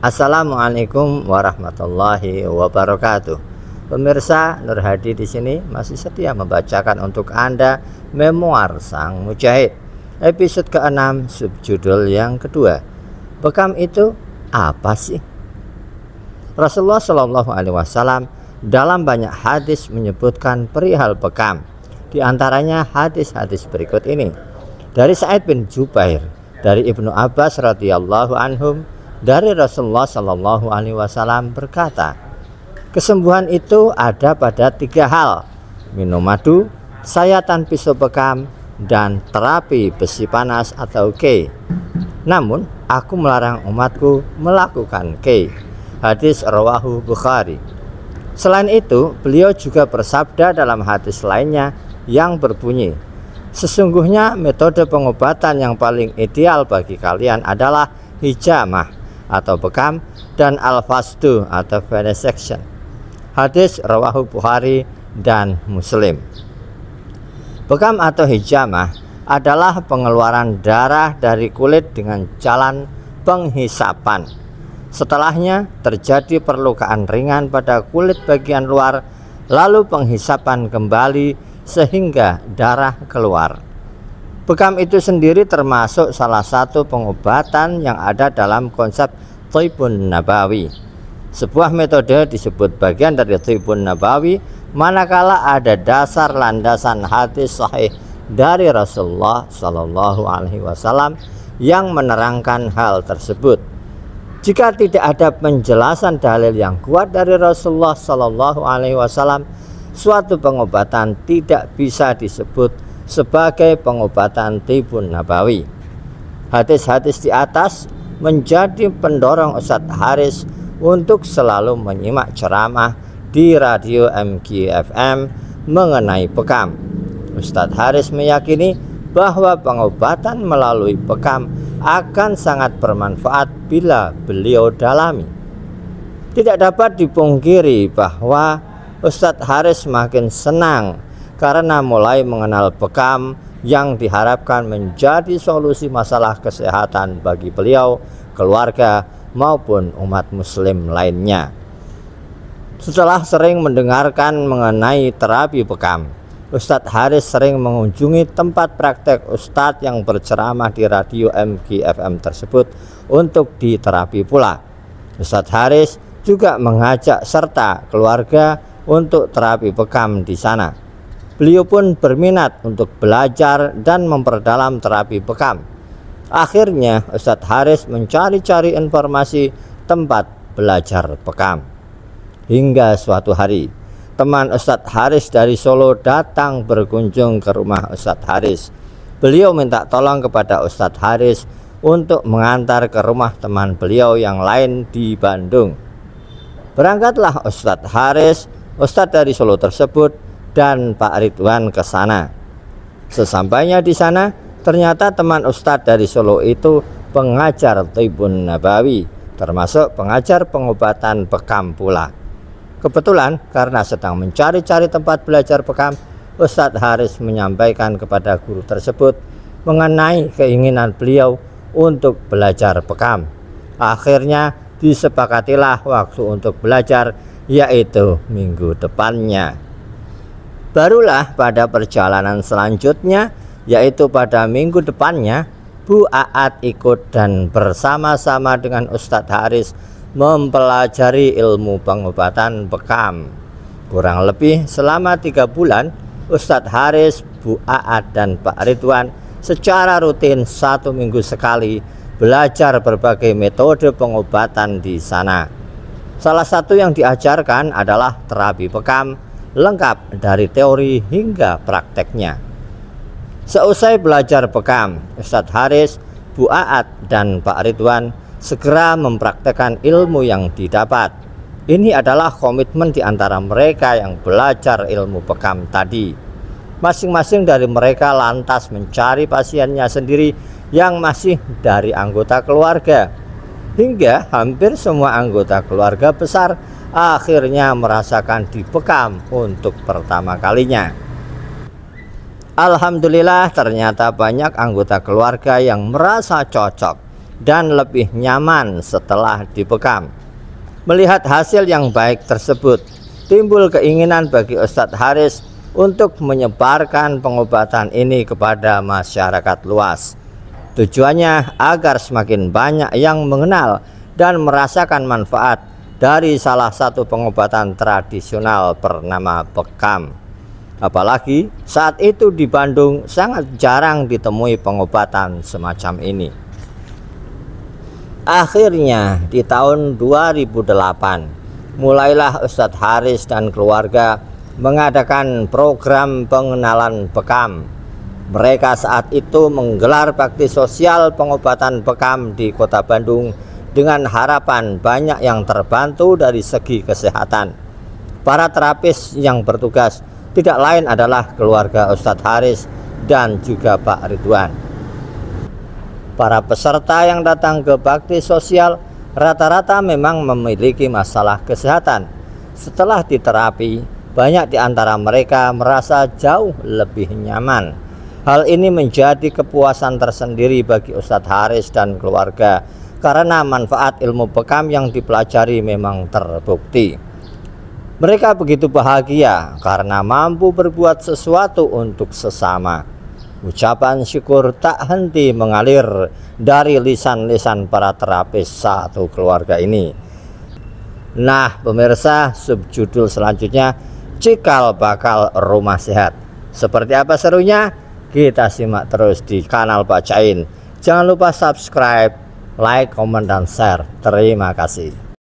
Assalamualaikum warahmatullahi wabarakatuh. Pemirsa, Nur Hadi di sini masih setia membacakan untuk Anda Memoir Sang Mujahid, episode ke-6, subjudul yang kedua. Bekam itu apa sih? Rasulullah Shallallahu Alaihi Wasallam dalam banyak hadis menyebutkan perihal bekam. Di antaranya hadis-hadis berikut ini. Dari Sa'id bin Jubair, dari Ibnu Abbas radhiyallahu anhum, dari Rasulullah Shallallahu Alaihi Wasallam berkata, kesembuhan itu ada pada 3 hal: minum madu, sayatan pisau bekam, dan terapi besi panas atau K. Namun aku melarang umatku melakukan K. Hadis rawahu Bukhari. Selain itu, beliau juga bersabda dalam hadis lainnya yang berbunyi, sesungguhnya metode pengobatan yang paling ideal bagi kalian adalah hijamah atau bekam dan al-fasdu atau venesection. Hadis rawahu Bukhari dan Muslim. Bekam atau hijamah adalah pengeluaran darah dari kulit dengan jalan penghisapan. Setelahnya terjadi perlukaan ringan pada kulit bagian luar, lalu penghisapan kembali sehingga darah keluar. Bekam itu sendiri termasuk salah satu pengobatan yang ada dalam konsep Thibun Nabawi. Sebuah metode disebut bagian dari Thibun Nabawi manakala ada dasar landasan hadis sahih dari Rasulullah Shallallahu Alaihi Wasallam yang menerangkan hal tersebut. Jika tidak ada penjelasan dalil yang kuat dari Rasulullah Shallallahu Alaihi Wasallam, suatu pengobatan tidak bisa disebut sebagai pengobatan Thibun Nabawi. Hadis-hadis di atas menjadi pendorong Ustadz Haris untuk selalu menyimak ceramah di radio MKFM mengenai bekam. Ustadz Haris meyakini bahwa pengobatan melalui bekam akan sangat bermanfaat bila beliau dalami. Tidak dapat dipungkiri bahwa Ustadz Haris semakin senang karena mulai mengenal bekam yang diharapkan menjadi solusi masalah kesehatan bagi beliau, keluarga, maupun umat muslim lainnya. Setelah sering mendengarkan mengenai terapi bekam, Ustadz Haris sering mengunjungi tempat praktek Ustadz yang berceramah di radio MKFM tersebut untuk diterapi pula. Ustadz Haris juga mengajak serta keluarga untuk terapi bekam di sana. Beliau pun berminat untuk belajar dan memperdalam terapi bekam. Akhirnya Ustadz Haris mencari-cari informasi tempat belajar bekam. Hingga suatu hari, teman Ustadz Haris dari Solo datang berkunjung ke rumah Ustadz Haris. Beliau minta tolong kepada Ustadz Haris untuk mengantar ke rumah teman beliau yang lain di Bandung. Berangkatlah Ustadz Haris, Ustadz dari Solo tersebut, dan Pak Ridwan ke sana. Sesampainya di sana, ternyata teman Ustadz dari Solo itu pengajar Thibun Nabawi, termasuk pengajar pengobatan bekam pula. Kebetulan karena sedang mencari-cari tempat belajar bekam, Ustadz Haris menyampaikan kepada guru tersebut mengenai keinginan beliau untuk belajar bekam. Akhirnya disepakatilah waktu untuk belajar, yaitu minggu depannya. Barulah pada perjalanan selanjutnya, yaitu pada minggu depannya, Bu Aat ikut dan bersama-sama dengan Ustadz Haris mempelajari ilmu pengobatan bekam. Kurang lebih selama 3 bulan, Ustadz Haris, Bu Aat, dan Pak Ridwan secara rutin 1 minggu sekali belajar berbagai metode pengobatan di sana. Salah satu yang diajarkan adalah terapi bekam, lengkap dari teori hingga prakteknya. Seusai belajar bekam, Ustadz Haris, Bu Aat, dan Pak Ridwan segera mempraktekkan ilmu yang didapat. Ini adalah komitmen di antara mereka yang belajar ilmu bekam tadi. Masing-masing dari mereka lantas mencari pasiennya sendiri yang masih dari anggota keluarga, hingga hampir semua anggota keluarga besar akhirnya merasakan dibekam untuk pertama kalinya. Alhamdulillah, ternyata banyak anggota keluarga yang merasa cocok dan lebih nyaman setelah dibekam. Melihat hasil yang baik tersebut, timbul keinginan bagi Ustadz Haris untuk menyebarkan pengobatan ini kepada masyarakat luas. Tujuannya agar semakin banyak yang mengenal dan merasakan manfaat dari salah satu pengobatan tradisional bernama bekam. Apalagi saat itu di Bandung sangat jarang ditemui pengobatan semacam ini. Akhirnya di tahun 2008 mulailah Ustadz Haris dan keluarga mengadakan program pengenalan bekam. Mereka saat itu menggelar bakti sosial pengobatan bekam di Kota Bandung dengan harapan banyak yang terbantu dari segi kesehatan. Para terapis yang bertugas tidak lain adalah keluarga Ustadz Haris dan juga Pak Ridwan. Para peserta yang datang ke bakti sosial rata-rata memang memiliki masalah kesehatan. Setelah diterapi, banyak di antara mereka merasa jauh lebih nyaman. Hal ini menjadi kepuasan tersendiri bagi Ustadz Haris dan keluarga karena manfaat ilmu bekam yang dipelajari memang terbukti. Mereka begitu bahagia karena mampu berbuat sesuatu untuk sesama. Ucapan syukur tak henti mengalir dari lisan-lisan para terapis satu keluarga ini. Nah pemirsa, subjudul selanjutnya cikal bakal rumah sehat. Seperti apa serunya? Kita simak terus di kanal Pak Cain. Jangan lupa subscribe, like, komen, dan share. Terima kasih.